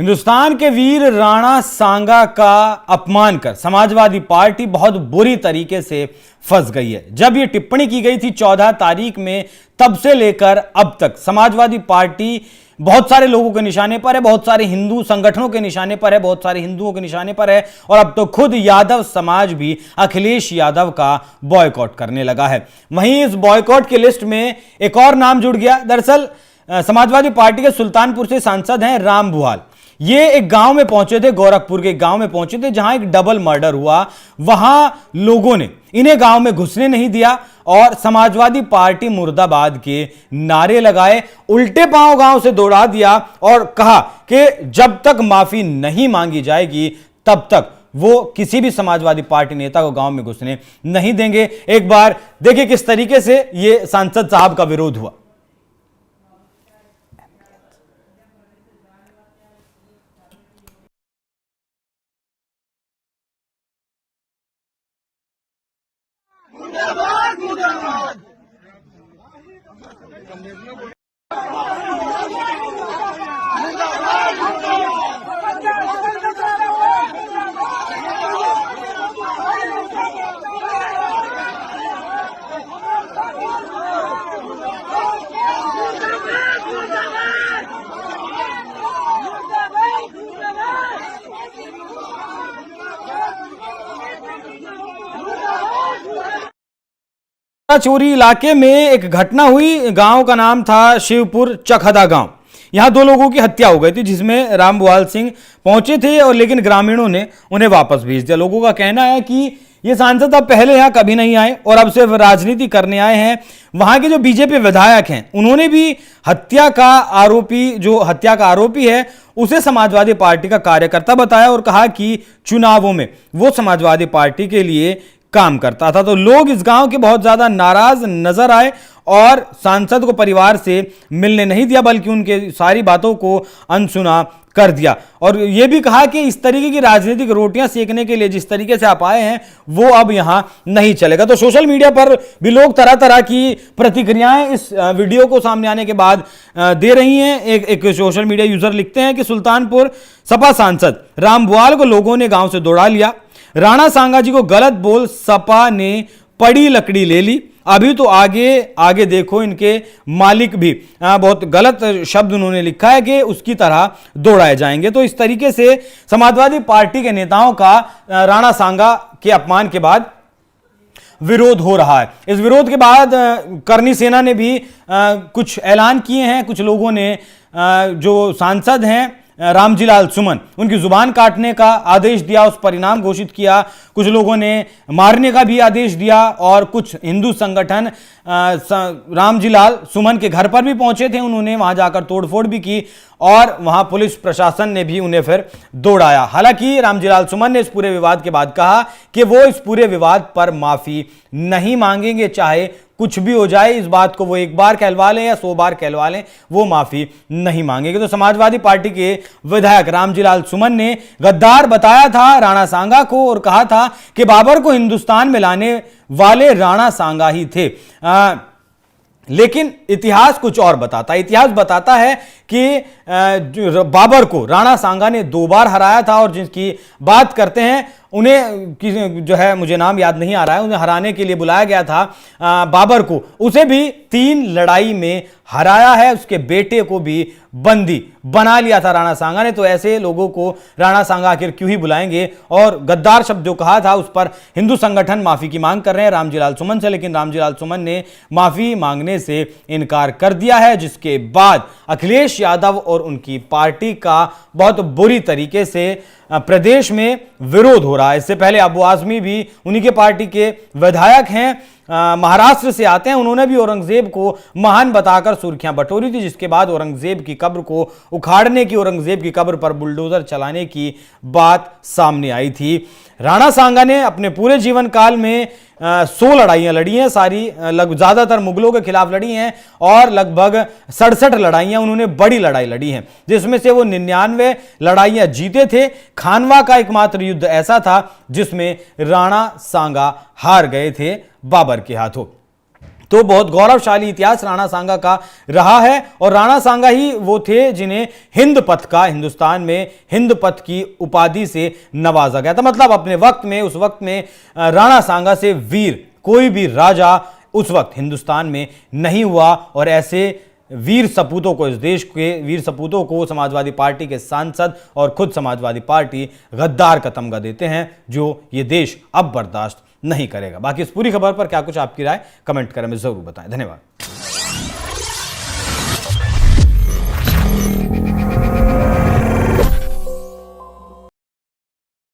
हिंदुस्तान के वीर राणा सांगा का अपमान कर समाजवादी पार्टी बहुत बुरी तरीके से फंस गई है। जब यह टिप्पणी की गई थी 14 तारीख में, तब से लेकर अब तक समाजवादी पार्टी बहुत सारे लोगों के निशाने पर है, बहुत सारे हिंदू संगठनों के निशाने पर है, बहुत सारे हिंदुओं के निशाने पर है और अब तो खुद यादव समाज भी अखिलेश यादव का बॉयकॉट करने लगा है। वहीं इस बॉयकॉट की लिस्ट में एक और नाम जुड़ गया। दरअसल समाजवादी पार्टी के सुल्तानपुर से सांसद हैं राम बुआल। ये एक गांव में पहुंचे थे, गोरखपुर के गांव में पहुंचे थे जहां एक डबल मर्डर हुआ। वहां लोगों ने इन्हें गांव में घुसने नहीं दिया और समाजवादी पार्टी मुर्दाबाद के नारे लगाए, उल्टे पांव गांव से दौड़ा दिया और कहा कि जब तक माफी नहीं मांगी जाएगी तब तक वो किसी भी समाजवादी पार्टी नेता को गांव में घुसने नहीं देंगे। एक बार देखिए किस तरीके से ये सांसद साहब का विरोध हुआ। मुर्दाबाद मुर्दाबाद चोरी इलाके में एक घटना हुई। गांव का नाम था शिवपुर चखदा गांव। यहां दो लोगों की हत्या हो गई थी जिसमें राम बुआल सिंह पहुंचे थे और लेकिन ग्रामीणों ने उन्हें वापस भेज दिया। लोगों का कहना है कि ये सांसद अब पहले यहां कभी नहीं आए और अब सिर्फ राजनीति करने आए हैं। वहां के जो बीजेपी विधायक हैं उन्होंने भी हत्या का आरोपी है उसे समाजवादी पार्टी का कार्यकर्ता बताया और कहा कि चुनावों में वो समाजवादी पार्टी के लिए काम करता था। तो लोग इस गांव के बहुत ज्यादा नाराज नजर आए और सांसद को परिवार से मिलने नहीं दिया बल्कि उनके सारी बातों को अनसुना कर दिया और यह भी कहा कि इस तरीके की राजनीतिक रोटियां सेकने के लिए जिस तरीके से आप आए हैं वो अब यहां नहीं चलेगा। तो सोशल मीडिया पर भी लोग तरह तरह की प्रतिक्रियाएं इस वीडियो को सामने आने के बाद दे रही हैं। एक सोशल मीडिया यूजर लिखते हैं कि सुल्तानपुर सपा सांसद राम बुआल को लोगों ने गांव से दौड़ा लिया। राणा सांगा जी को गलत बोल सपा ने पड़ी लकड़ी ले ली। अभी तो आगे देखो इनके मालिक भी बहुत गलत शब्द उन्होंने लिखा है कि उसकी तरह दौड़ाए जाएंगे। तो इस तरीके से समाजवादी पार्टी के नेताओं का राणा सांगा के अपमान के बाद विरोध हो रहा है। इस विरोध के बाद करनी सेना ने भी कुछ ऐलान किए हैं। कुछ लोगों ने जो सांसद हैं रामजीलाल सुमन उनकी जुबान काटने का आदेश दिया, उस परिणाम घोषित किया। कुछ लोगों ने मारने का भी आदेश दिया और कुछ हिंदू संगठन रामजीलाल सुमन के घर पर भी पहुंचे थे। उन्होंने वहां जाकर तोड़फोड़ भी की और वहां पुलिस प्रशासन ने भी उन्हें फिर दौड़ाया। हालांकि रामजीलाल सुमन ने इस पूरे विवाद के बाद कहा कि वो इस पूरे विवाद पर माफी नहीं मांगेंगे, चाहे कुछ भी हो जाए। इस बात को वो एक बार कहलवा लें या 100 बार कहलवा लें, वो माफी नहीं मांगेंगे। तो समाजवादी पार्टी के विधायक रामजीलाल सुमन ने गद्दार बताया था राणा सांगा को और कहा था कि बाबर को हिंदुस्तान में लाने वाले राणा सांगा ही थे। लेकिन इतिहास कुछ और बताता है। इतिहास बताता है कि बाबर को राणा सांगा ने 2 बार हराया था और जिसकी बात करते हैं उन्हें जो है मुझे नाम याद नहीं आ रहा है, उन्हें हराने के लिए बुलाया गया था बाबर को। उसे भी 3 लड़ाई में हराया है, उसके बेटे को भी बंदी बना लिया था राणा सांगा ने। तो ऐसे लोगों को राणा सांगा आखिर क्यों ही बुलाएंगे। और गद्दार शब्द जो कहा था उस पर हिंदू संगठन माफी की मांग कर रहे हैं रामजीलाल सुमन से, लेकिन रामजीलाल सुमन ने माफी मांगने से इनकार कर दिया है, जिसके बाद अखिलेश यादव और उनकी पार्टी का बहुत बुरी तरीके से प्रदेश में विरोध हो रहा है। इससे पहले अबू आजमी भी उन्हीं के पार्टी के विधायक हैं, महाराष्ट्र से आते हैं। उन्होंने भी औरंगजेब को महान बताकर सुर्खियां बटोरी थी, जिसके बाद औरंगजेब की कब्र को उखाड़ने की, औरंगजेब की कब्र पर बुलडोजर चलाने की बात सामने आई थी। राणा सांगा ने अपने पूरे जीवन काल में 100 लड़ाइयां लड़ी हैं, सारी ज्यादातर मुगलों के खिलाफ लड़ी हैं और लगभग 67 लड़ाइयां उन्होंने बड़ी लड़ाई लड़ी हैं, जिसमें से वो 99 लड़ाइयां जीते थे। खानवा का एकमात्र युद्ध ऐसा था जिसमें राणा सांगा हार गए थे बाबर के हाथों। तो बहुत गौरवशाली इतिहास राणा सांगा का रहा है और राणा सांगा ही वो थे जिन्हें हिंद पथ का, हिंदुस्तान में हिंद पथ की उपाधि से नवाजा गया था। मतलब अपने वक्त में, उस वक्त में राणा सांगा से वीर कोई भी राजा उस वक्त हिंदुस्तान में नहीं हुआ। और ऐसे वीर सपूतों को, इस देश के वीर सपूतों को समाजवादी पार्टी के सांसद और खुद समाजवादी पार्टी गद्दार का तमगा देते हैं, जो ये देश अब बर्दाश्त नहीं करेगा। बाकी इस पूरी खबर पर क्या कुछ आपकी राय कमेंट करें, में जरूर बताएं। धन्यवाद।